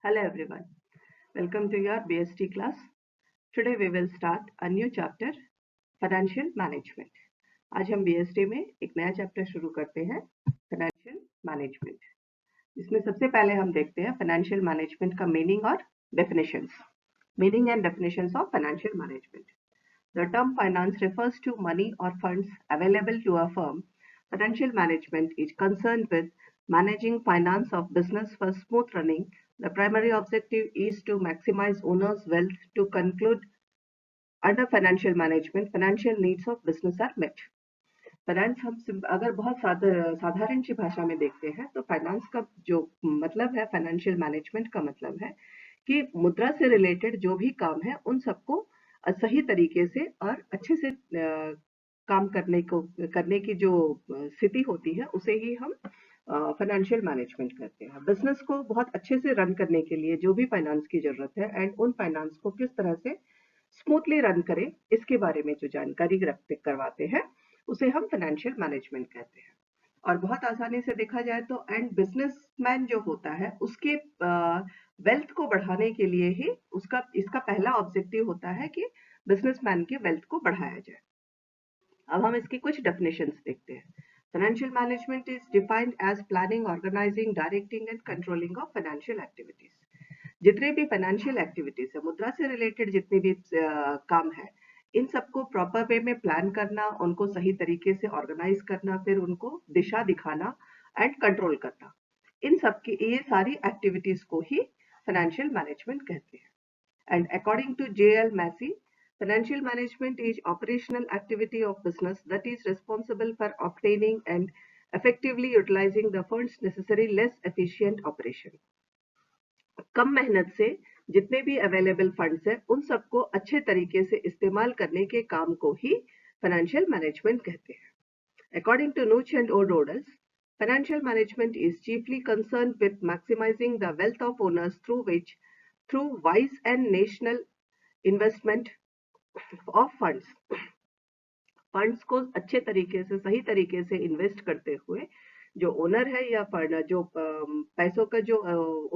Hello everyone, welcome to your BST class. Today we will start a new chapter, Financial Management. आज हम BST में एक नया chapter शुरू करते हैं, Financial Management. इसमें सबसे पहले हम देखते हैं Financial Management का meaning और definitions. Meaning and definitions of Financial Management. The term finance refers to money or funds available to a firm. Financial management is concerned with managing finance of business for smooth running. The primary objective is to maximize owners' wealth. To conclude, under financial management, financial needs of business are met. Finance हम अगर बहुत साधारण सी भाषा में देखते हैं तो finance का जो मतलब है, फाइनेंशियल मैनेजमेंट का मतलब है कि मुद्रा से रिलेटेड जो भी काम है उन सबको सही तरीके से और अच्छे से काम करने की जो स्थिति होती है उसे ही हम फाइनेंशियल मैनेजमेंट करते हैं। बिजनेस को बहुत अच्छे से रन करने के लिए जो भी फाइनेंस की जरूरत है एंड उन फाइनेंस को किस तरह से स्मूथली रन करें इसके बारे में जो जानकारी करवाते हैं उसे हम फाइनेंशियल मैनेजमेंट कहते हैं। और बहुत आसानी से देखा जाए तो एंड बिजनेसमैन जो होता है उसके वेल्थ को बढ़ाने के लिए ही इसका पहला ऑब्जेक्टिव होता है कि बिजनेसमैन के वेल्थ को बढ़ाया जाए। अब हम इसकी कुछ डेफिनेशंस देखते हैं। Financial management is defined as planning, organising, directing and controlling of financial activities. जितने भी फाइनेंशियल एक्टिविटीज है, मुद्रा से रिलेटेड जितने भी काम है, इन सबको प्रॉपर वे में प्लान करना, उनको सही तरीके से ऑर्गेनाइज करना, फिर उनको दिशा दिखाना एंड कंट्रोल करना, इन सब की ये सारी एक्टिविटीज को ही फाइनेंशियल मैनेजमेंट कहते हैं। And according to J.L. Massey, financial management is operational activity of business that is responsible for obtaining and effectively utilizing the funds necessary less efficient operation. कम मेहनत से जितने भी अवेलेबल फंड्स हैं उन सबको अच्छे तरीके से इस्तेमाल करने के काम को ही फाइनेंशियल मैनेजमेंट कहते हैं। According to Nooch and O'Donnell, financial management is chiefly concerned with maximizing the wealth of owners through wise and national investment of funds को अच्छे तरीके से सही तरीके से इन्वेस्ट करते हुए जो ओनर है या जो पैसों का जो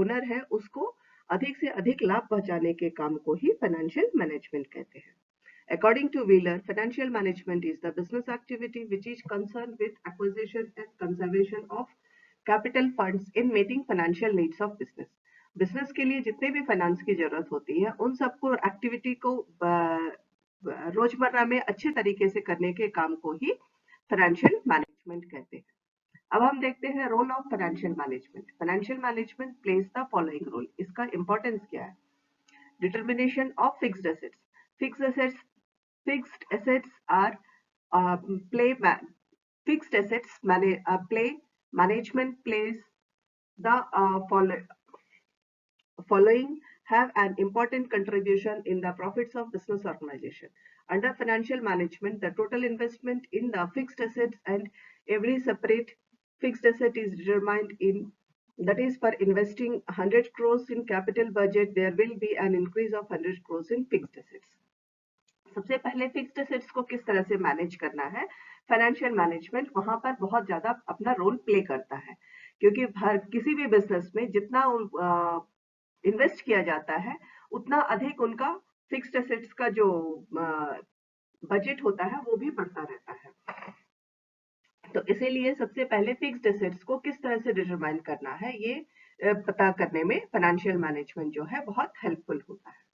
ओनर है उसको अधिक से अधिक लाभ पहुंचाने के काम को ही फाइनेंशियल मैनेजमेंट कहते हैं। According to Wheeler, financial management is the business activity which is concerned with acquisition and conservation of capital funds in meeting financial needs of business. Business के लिए जितने भी फाइनेंस की जरूरत होती है उन सबको एक्टिविटी को रोजमर्रा में अच्छे तरीके से करने के काम को ही फाइनेंशियल मैनेजमेंट कहते हैं। अब हम देखते हैं role of financial management. Financial management plays the following role. इसका इंपॉर्टेंस क्या है? Determination of fixed assets. Fixed assets are management plays the following have an important contribution in the profits of business organization. Under financial management, the total investment in the fixed assets and every separate fixed asset is determined in, that is, for investing 100 crores in capital budget, there will be an increase of 100 crores in fixed assets. सबसे पहले fixed assets को किस तरह से manage करना है, financial management वहां पर बहुत ज्यादा अपना रोल प्ले करता है, क्योंकि किसी भी बिजनेस में जितना इन्वेस्ट किया जाता है उतना अधिक उनका फिक्स्ड एसेट्स का जो बजट होता है वो भी बढ़ता रहता है। तो इसीलिए सबसे पहले फिक्स्ड एसेट्स को किस तरह से डिटरमाइन करना है ये पता करने में फाइनेंशियल मैनेजमेंट जो है बहुत हेल्पफुल होता है।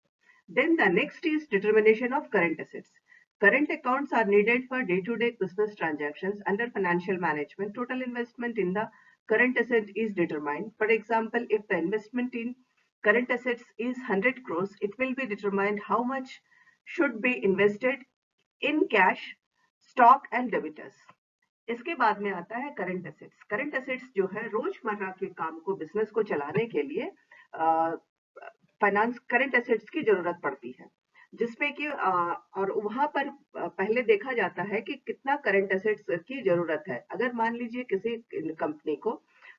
Then the next is determination of current assets. Current accounts are needed for day-to-day business transactions. Under financial management, total investment in the current asset is determined. For example, if the investment in current assets is 100 crores, it will be determined how much should be invested in cash, stock and debitors. इसके बाद में आता है current assets. Current assets जो है रोजमर्रा के काम को, बिजनेस को चलाने के लिए फाइनेंस करंट एसेट्स की जरूरत पड़ती है, जिसमें कि और वहां पर पहले देखा जाता है कि कितना करंट एसेट्स की जरूरत है। अगर मान लीजिए किसी कंपनी को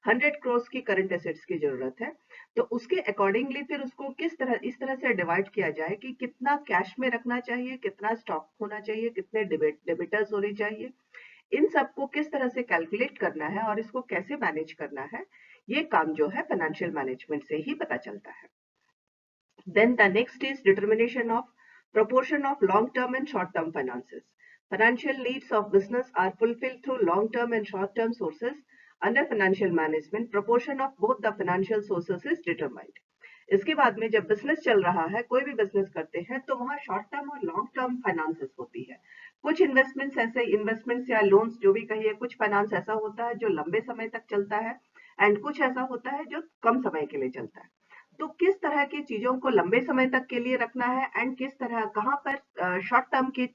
100 करोड़ की करंट एसेट्स की जरूरत है तो उसके अकॉर्डिंगली फिर उसको इस तरह से डिवाइड किया जाए कि कितना कैश में रखना चाहिए, कितना स्टॉक होना चाहिए, कितने डेबिटर्स होने चाहिए, इन सबको किस तरह से कैलकुलेट करना है और इसको कैसे मैनेज करना है, ये काम जो है फाइनेंशियल मैनेजमेंट से ही पता चलता है। Then the next is determination of proportion of long-term and short-term finances. Financial needs of business are fulfilled through long-term and short-term sources. Under financial management, proportion of both the financial sources is determined. इसके बाद में जब business चल रहा है, कोई भी business करते हैं तो वहाँ शॉर्ट टर्म और लॉन्ग टर्म फाइनेंसेस होती है। कुछ इन्वेस्टमेंट्स या लोन्स जो भी कहिए, कुछ फाइनेंस ऐसा होता है जो लंबे समय तक चलता है एंड कुछ ऐसा होता है जो कम समय के लिए चलता है। तो किस तरह की चीजों को लंबे समय तक के लिए रखना है एंड किस तरह कहाँ पर शॉर्ट टर्म के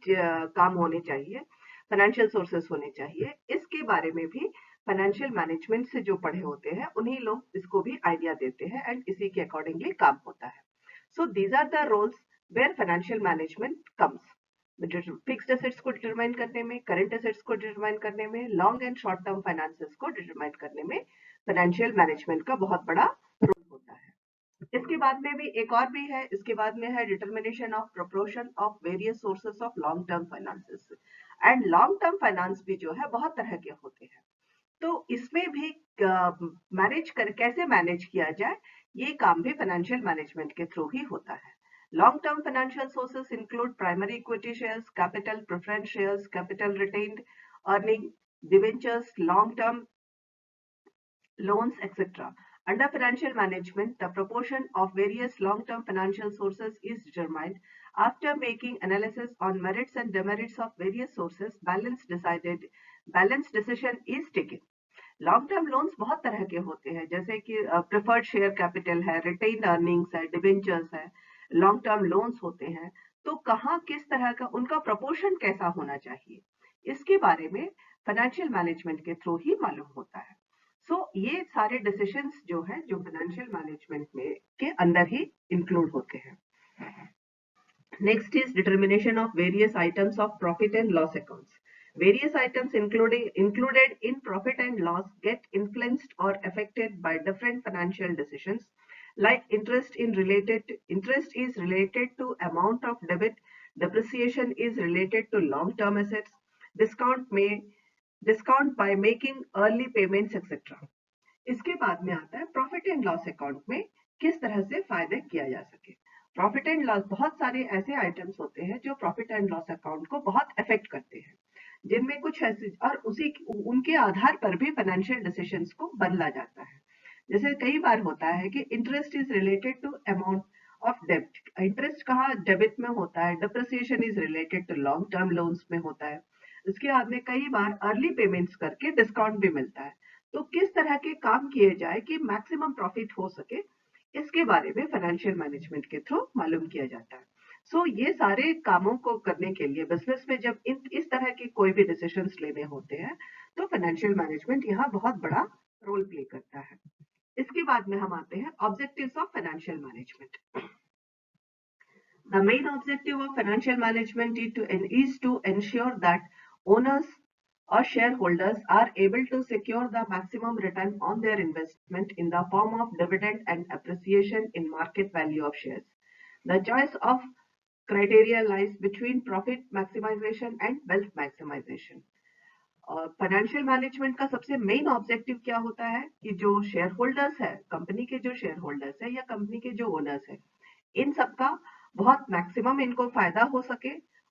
काम होने चाहिए, फाइनेंशियल सोर्सेस होने चाहिए, इसके बारे में भी फाइनेंशियल मैनेजमेंट से जो पढ़े होते हैं उन्हीं लोग इसको भी आइडिया देते हैं एंड इसी के अकॉर्डिंगली काम होता है। So these are the roles where financial management comes. Fixed assets को डिटरमाइन करने में, करंट एसेट्स को डिटरमाइन करने में, long and short term finances को डिटरमाइन करने में फाइनेंशियल मैनेजमेंट का बहुत बड़ा रोल होता है। इसके बाद में भी एक और भी है, इसके बाद में है determination of proportion of various sources of long term finances. And long term finance भी जो है बहुत तरह के होते हैं, तो इसमें भी कैसे मैनेज किया जाए, ये काम भी फाइनेंशियल मैनेजमेंट के थ्रू ही होता है। Long term financial sources include primary equity shares, capital preference shares, capital retained earning, debentures, long term loans, etc. Under financial management, the proportion of various long-term financial sources is determined. After making analysis on merits and demerits of various sources, balanced decision is taken. Long term loans बहुत तरह के होते हैं, जैसे कि preferred share capital है, retained earnings है, debentures है, लॉन्ग टर्म लोन्स होते हैं। तो कहाँ किस तरह का उनका प्रोपोर्शन कैसा होना चाहिए, इसके बारे में फाइनेंशियल मैनेजमेंट के थ्रू ही मालूम होता है। ये सारे डिसीजंस जो है जो फाइनेंशियल मैनेजमेंट में के अंदर ही इंक्लूड होते हैं। Next is determination of various items of profit and loss accounts. Various items included in profit and loss get influenced or affected by different financial decisions. Like interest is related to amount of debit, depreciation is related to long-term assets, discount by making early payments, etc. इसके बाद में आता है profit and loss account में किस तरह से फायदे किया जा सके। प्रॉफिट एंड लॉस, बहुत सारे ऐसे आइटम्स होते हैं जो प्रॉफिट एंड लॉस अकाउंट को बहुत अफेक्ट करते हैं, जिनमें कुछ ऐसे और उनके आधार पर भी फाइनेंशियल डिसीजंस को बदला जाता है। जैसे कई बार होता है कि interest is related to amount of डेब्ट, इंटरेस्ट कहाँ डेबिट में होता है, depreciation is related to long term loans में होता है। इसके बाद में कई बार अर्ली पेमेंट्स करके डिस्काउंट भी मिलता है। तो किस तरह के काम किए जाए कि मैक्सिमम प्रॉफिट हो सके, इसके बारे में फाइनेंशियल मैनेजमेंट के थ्रू मालूम किया जाता है। ये सारे कामों को करने के लिए बिजनेस में जब इस तरह के कोई भी डिसीजंस लेने होते हैं तो फाइनेंशियल मैनेजमेंट यहाँ बहुत बड़ा रोल प्ले करता है। इसके बाद में हम आते हैं objectives of financial management. The main objective of financial management is to ensure that owners or shareholders are able to secure the maximum return on their investment in the form of dividend and appreciation in market value of shares. The choice of criteria lies between profit maximization and wealth maximization. Financial management का सबसे main objective क्या होता है कि जो share holders है, company के जो शेयर होल्डर्स है या कंपनी के जो ओनर्स है, इन सबका बहुत मैक्सिमम इनको फायदा हो सके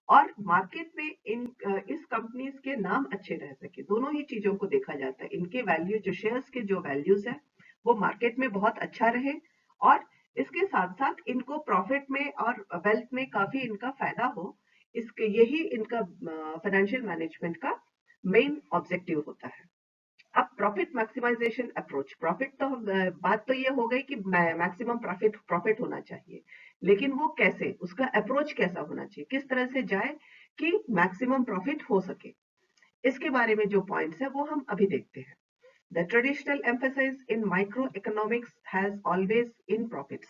और मार्केट में इस कंपनीज के नाम अच्छे रह सके। दोनों ही चीजों को देखा जाता है, इनके वैल्यू, जो शेयर्स के जो वैल्यूज है वो मार्केट में बहुत अच्छा रहे और इसके साथ साथ इनको प्रॉफिट में और वेल्थ में काफी इनका फायदा हो। इसके यही इनका फाइनेंशियल मैनेजमेंट का मेन ऑब्जेक्टिव होता है। अब प्रॉफिट मैक्सिमाइजेशन अप्रोच, प्रॉफिट तो बात तो ये हो गई कि मैक्सिमम प्रॉफिट होना चाहिए, लेकिन वो कैसे, उसका अप्रोच कैसा होना चाहिए, किस तरह से जाए कि मैक्सिमम प्रॉफिट हो सके, इसके बारे में जो पॉइंट्स है वो हम अभी देखते हैं। The traditional emphasis in microeconomics has always in profits.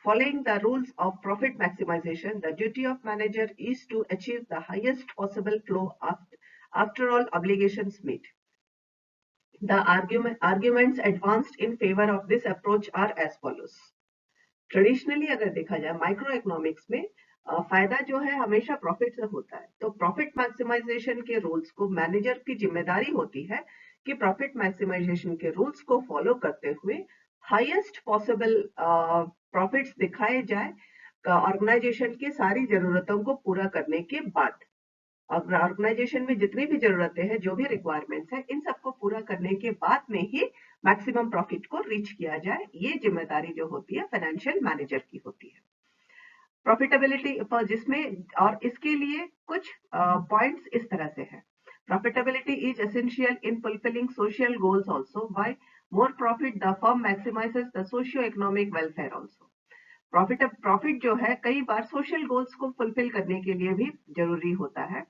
Following the rules of profit maximization, the duty of manager is to achieve the highest possible flow after all obligations met. The arguments advanced in favor of this approach are as follows. Traditionally अगर देखा जाए micro economics में फायदा जो है हमेशा profit से होता है, तो प्रॉफिट मैक्सिमाइजेशन के रूल्स को मैनेजर की जिम्मेदारी होती है कि प्रॉफिट मैक्सिमाइजेशन के रूल्स को फॉलो करते हुए हाईएस्ट पॉसिबल प्रॉफिट्स दिखाए जाए ऑर्गेनाइजेशन की सारी जरूरतों को पूरा करने के बाद। ऑर्गेनाइजेशन में जितनी भी जरूरतें हैं, जो भी रिक्वायरमेंट्स है, इन सबको पूरा करने के बाद में ही मैक्सिमम प्रॉफिट को रीच किया जाए। ये जिम्मेदारी जो होती है फाइनेंशियल मैनेजर की होती है। प्रॉफिटेबिलिटी जिसमें, और इसके लिए कुछ पॉइंट्स इस तरह से है। Profitability is essential in fulfilling social goals also. By more profit the firm maximises the socio economic welfare also. Profit जो है कई बार सोशल गोल्स को फुलफिल करने के लिए भी जरूरी होता है।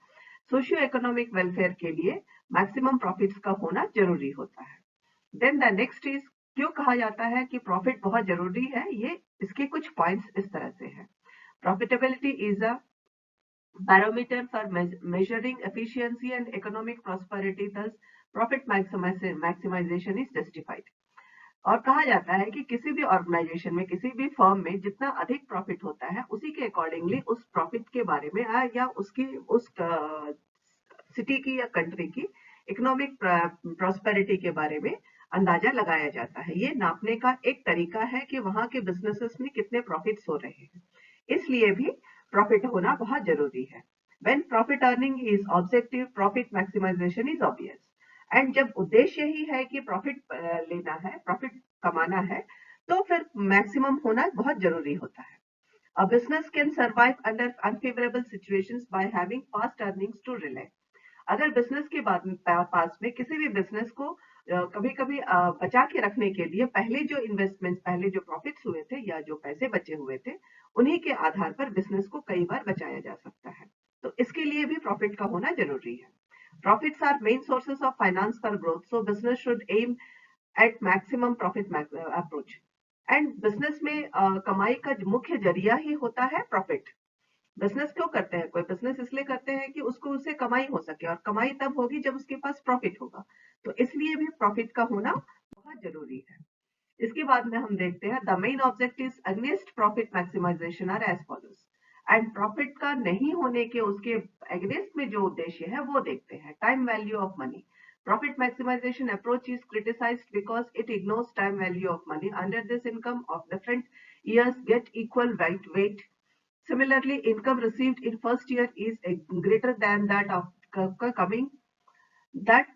सोशियो इकोनॉमिक वेलफेयर के लिए मैक्सिमम प्रॉफिट्स का होना जरूरी होता है। देन द नेक्स्ट इज, क्यों कहा जाता है कि प्रॉफिट बहुत जरूरी है, ये इसके कुछ पॉइंट्स इस तरह से है। Profitability is a barometer for measuring efficiency and economic prosperity, thus profit maximization is justified। और कहा जाता है कि किसी भी ऑर्गेनाइजेशन में, किसी भी फर्म में जितना अधिक प्रॉफिट होता है, उसी के अकॉर्डिंगली उस प्रॉफिट के बारे में या उसकी उस सिटी की या कंट्री की इकोनॉमिक प्रॉस्पेरिटी के बारे में अंदाजा लगाया जाता है। ये नापने का एक तरीका है कि वहां के बिजनेसेस में कितने प्रॉफिट्स हो रहे हैं। इसलिए भी प्रॉफिट होना बहुत जरूरी है। When profit earning is objective, profit maximization is obvious। And जब उद्देश्य ही है कि प्रॉफिट लेना है, प्रॉफिट कमाना है, तो फिर मैक्सिमम होना बहुत जरूरी होता है। A business can survive under unfavorable situations by having fast earnings to rely। अगर बिजनेस के पास में किसी भी बिजनेस को कभी कभी बचा के रखने के लिए पहले जो इन्वेस्टमेंट, पहले जो प्रॉफिट्स हुए थे या जो पैसे बचे हुए थे, उन्हीं के आधार पर बिजनेस को कई बार बचाया जा सकता है। तो इसके लिए भी प्रॉफिट का होना जरूरी है। Profits are main sources of finance for growth, so business should aim at maximum profit approach. And business में कमाई का मुख्य जरिया ही होता है प्रॉफिट। बिजनेस क्यों करते हैं? कोई बिजनेस इसलिए करते हैं कि उसको उससे कमाई हो सके, और कमाई तब होगी जब उसके पास प्रॉफिट होगा। तो इसलिए भी प्रॉफिट का होना बहुत जरूरी है। इसके बाद में हम देखते हैं the main objectives against profit maximisation are as follows. And profit का नहीं होने के उसके अगेंस्ट में जो उद्देश्य है वो देखते हैं। Time value of money. Profit maximization approach is criticized because it ignores time value of money. Under this, income of different years get equal weight. Similarly, income received in first year is greater than that of coming that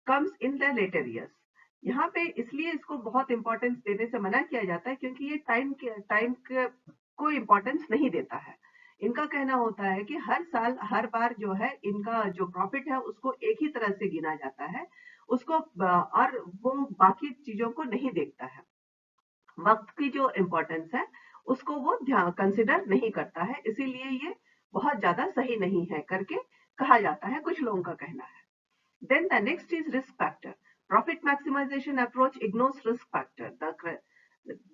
comes in the later years। यहाँ पे इसलिए इसको बहुत importance देने से मना किया जाता है क्योंकि ये टाइम को इम्पोर्टेंस नहीं देता है। इनका कहना होता है कि हर साल हर बार जो है इनका जो प्रॉफिट है उसको एक ही तरह से गिना जाता है, उसको और वो बाकी चीजों को नहीं देखता है। वक्त की जो इम्पोर्टेंस है उसको वो ध्यान कंसिडर नहीं करता है, इसीलिए ये बहुत ज्यादा सही नहीं है करके कहा जाता है, कुछ लोगों का कहना है। Then the next is risk factor। Profit maximization approach ignores risk factor।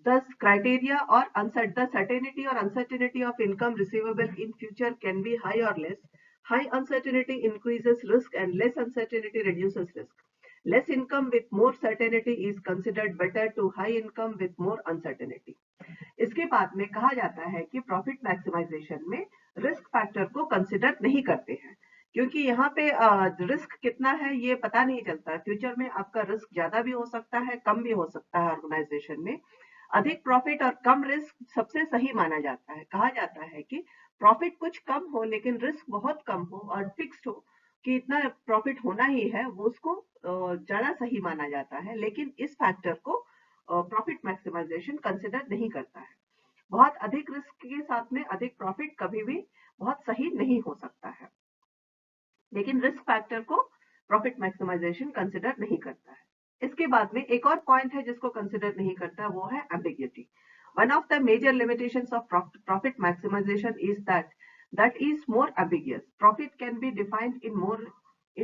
Thus, criteria or the certainty or uncertainty of income receivable in future can be high or less। High uncertainty increases risk and less uncertainty reduces risk। Less income with more certainty is considered better to high income with more uncertainty। इसके बाद में कहा जाता है कि profit maximisation में risk factor को consider नहीं करते हैं, क्योंकि यहाँ पे रिस्क कितना है ये पता नहीं चलता। फ्यूचर में आपका रिस्क ज्यादा भी हो सकता है, कम भी हो सकता है। ऑर्गेनाइजेशन में अधिक प्रॉफिट और कम रिस्क सबसे सही माना जाता है। कहा जाता है कि प्रॉफिट कुछ कम हो लेकिन रिस्क बहुत कम हो और फिक्स्ड हो कि इतना प्रॉफिट होना ही है, वो उसको ज्यादा सही माना जाता है। लेकिन इस फैक्टर को प्रॉफिट मैक्सिमाइजेशन कंसिडर नहीं करता है। बहुत अधिक रिस्क के साथ में अधिक प्रॉफिट कभी भी बहुत सही नहीं हो सकता है, लेकिन रिस्क फैक्टर को प्रॉफिट मैक्सिमाइजेशन कंसिडर नहीं करता है। इसके बाद में एक और पॉइंट है जिसको कंसिडर नहीं करता, वो है ambiguity. One of the major limitations of profit maximisation is that is more ambiguous। Profit can be defined in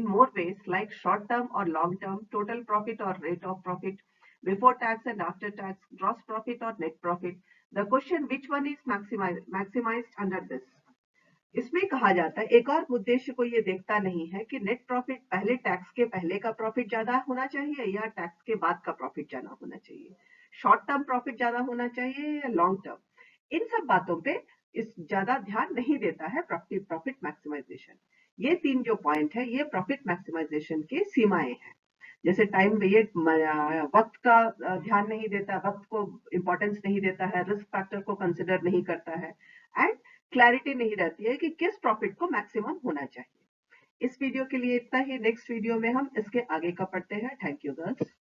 more ways like short term or long term, total profit or rate of profit, before tax and after tax, gross profit or net profit। The question which one is maximized under this। इसमें कहा जाता है एक और उद्देश्य को ये देखता नहीं है कि नेट प्रॉफिट पहले टैक्स के पहले का प्रॉफिट ज्यादा होना चाहिए या टैक्स के बाद का प्रॉफिट ज्यादा होना चाहिए, शॉर्ट टर्म प्रॉफिट ज्यादा होना चाहिए या लॉन्ग टर्म। इन सब बातों पे इस ज्यादा ध्यान नहीं देता है प्रॉफिट मैक्सिमाइजेशन। ये तीन जो पॉइंट है ये प्रॉफिट मैक्सिमाइजेशन के सीमाएं हैं। जैसे टाइम वेट, वक्त का ध्यान नहीं देता, वक्त को इंपॉर्टेंस नहीं देता है, रिस्क फैक्टर को कंसिडर नहीं करता है, एंड क्लैरिटी नहीं रहती है कि किस प्रॉफिट को मैक्सिमम होना चाहिए। इस वीडियो के लिए इतना ही। नेक्स्ट वीडियो में हम इसके आगे का पढ़ते हैं। Thank you girls.